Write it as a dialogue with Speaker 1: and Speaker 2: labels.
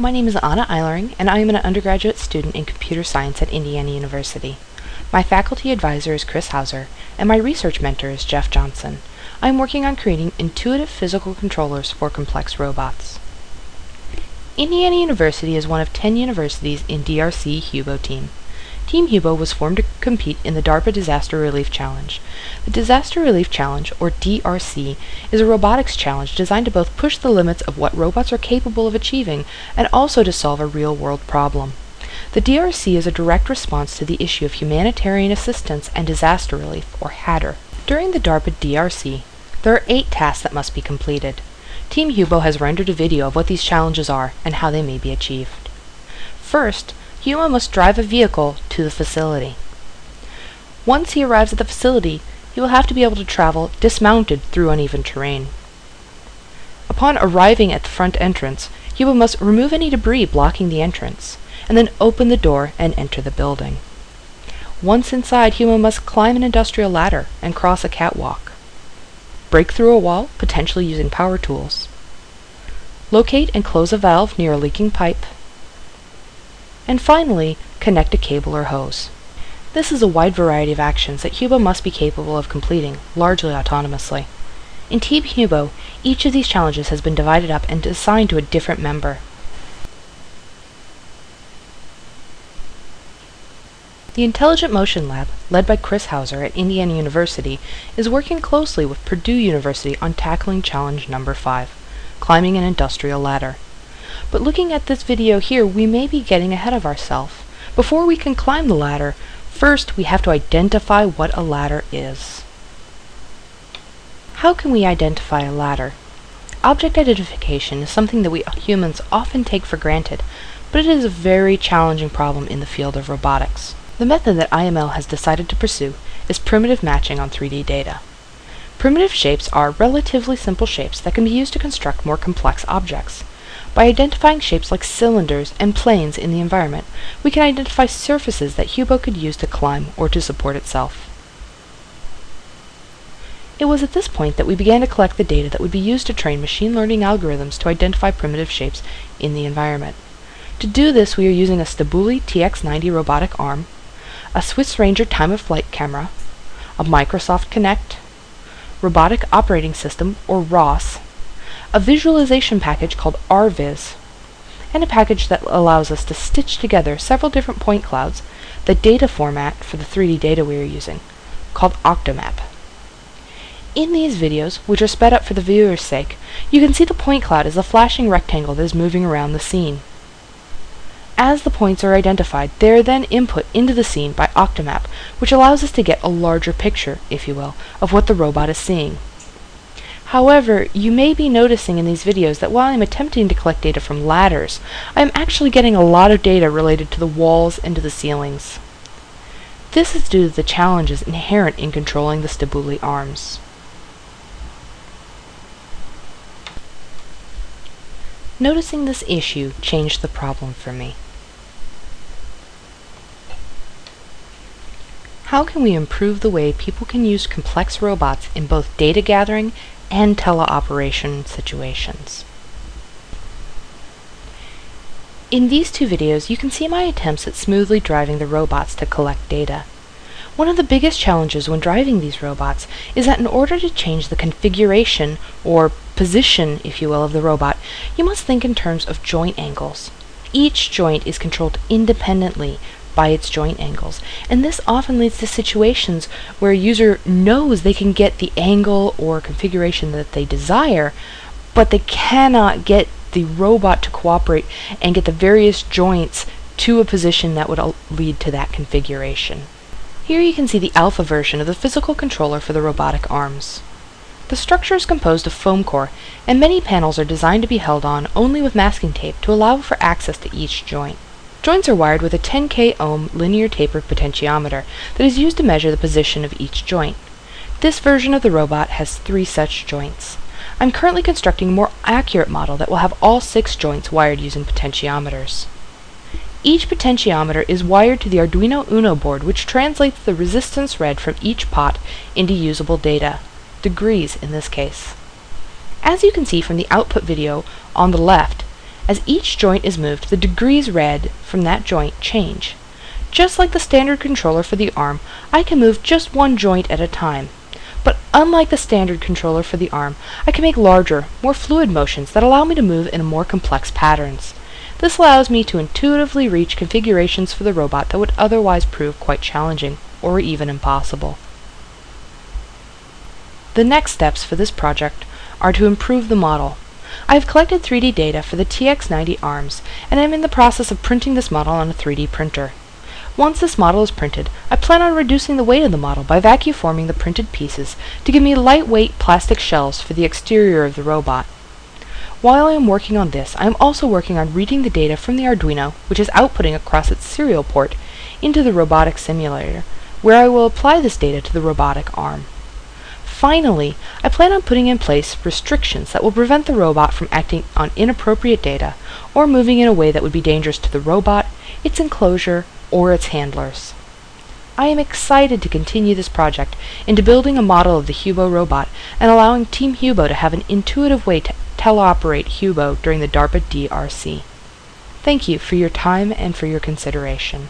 Speaker 1: My name is Anna Eilering, and I am an undergraduate student in computer science at Indiana University. My faculty advisor is Chris Hauser, and my research mentor is Jeff Johnson. I am working on creating intuitive physical controllers for complex robots. Indiana University is one of 10 universities in DRC Hubo team. Team Hubo was formed to compete in the DARPA Disaster Relief Challenge. The Disaster Relief Challenge, or DRC, is a robotics challenge designed to both push the limits of what robots are capable of achieving and also to solve a real-world problem. The DRC is a direct response to the issue of humanitarian assistance and disaster relief, or HADR. During the DARPA DRC, there are 8 tasks that must be completed. Team Hubo has rendered a video of what these challenges are and how they may be achieved. First, Hubo must drive a vehicle to the facility. Once he arrives at the facility, he will have to be able to travel dismounted through uneven terrain. Upon arriving at the front entrance, Hubo must remove any debris blocking the entrance, and then open the door and enter the building. Once inside, Hubo must climb an industrial ladder and cross a catwalk. Break through a wall, potentially using power tools. Locate and close a valve near a leaking pipe. And finally, connect a cable or hose. This is a wide variety of actions that Hubo must be capable of completing, largely autonomously. In Team Hubo, each of these challenges has been divided up and assigned to a different member. The Intelligent Motion Lab, led by Chris Hauser at Indiana University, is working closely with Purdue University on tackling challenge number 5, climbing an industrial ladder. But looking at this video here, we may be getting ahead of ourselves. Before we can climb the ladder, first we have to identify what a ladder is. How can we identify a ladder? Object identification is something that we humans often take for granted, but it is a very challenging problem in the field of robotics. The method that IML has decided to pursue is primitive matching on 3D data. Primitive shapes are relatively simple shapes that can be used to construct more complex objects. By identifying shapes like cylinders and planes in the environment, we can identify surfaces that Hubo could use to climb or to support itself. It was at this point that we began to collect the data that would be used to train machine learning algorithms to identify primitive shapes in the environment. To do this, we are using a Stabuli TX90 robotic arm, a Swiss Ranger time-of-flight camera, a Microsoft Kinect, Robotic Operating System, or ROS, a visualization package called RViz, and a package that allows us to stitch together several different point clouds, the data format for the 3D data we are using, called Octomap. In these videos, which are sped up for the viewer's sake, you can see the point cloud as a flashing rectangle that is moving around the scene. As the points are identified, they are then input into the scene by Octomap, which allows us to get a larger picture, if you will, of what the robot is seeing. However, you may be noticing in these videos that while I'm attempting to collect data from ladders, I am actually getting a lot of data related to the walls and to the ceilings. This is due to the challenges inherent in controlling the Stabuli arms. Noticing this issue changed the problem for me. How can we improve the way people can use complex robots in both data gathering and teleoperation situations? In these 2 videos, you can see my attempts at smoothly driving the robots to collect data. One of the biggest challenges when driving these robots is that in order to change the configuration, or position, if you will, of the robot, you must think in terms of joint angles. Each joint is controlled independently by its joint angles, and this often leads to situations where a user knows they can get the angle or configuration that they desire, but they cannot get the robot to cooperate and get the various joints to a position that would lead to that configuration. Here you can see the alpha version of the physical controller for the robotic arms. The structure is composed of foam core, and many panels are designed to be held on only with masking tape to allow for access to each joint. Joints are wired with a 10K ohm linear taper potentiometer that is used to measure the position of each joint. This version of the robot has 3 such joints. I'm currently constructing a more accurate model that will have all 6 joints wired using potentiometers. Each potentiometer is wired to the Arduino Uno board, which translates the resistance read from each pot into usable data, degrees in this case. As you can see from the output video on the left, As each joint is moved, the degrees read from that joint change. Just like the standard controller for the arm, I can move just one joint at a time. But unlike the standard controller for the arm, I can make larger, more fluid motions that allow me to move in more complex patterns. This allows me to intuitively reach configurations for the robot that would otherwise prove quite challenging, or even impossible. The next steps for this project are to improve the model. I have collected 3D data for the TX90 arms, and am in the process of printing this model on a 3D printer. Once this model is printed, I plan on reducing the weight of the model by vacuum-forming the printed pieces to give me lightweight plastic shells for the exterior of the robot. While I am working on this, I am also working on reading the data from the Arduino, which is outputting across its serial port, into the robotic simulator, where I will apply this data to the robotic arm. Finally, I plan on putting in place restrictions that will prevent the robot from acting on inappropriate data or moving in a way that would be dangerous to the robot, its enclosure, or its handlers. I am excited to continue this project into building a model of the Hubo robot and allowing Team Hubo to have an intuitive way to teleoperate Hubo during the DARPA DRC. Thank you for your time and for your consideration.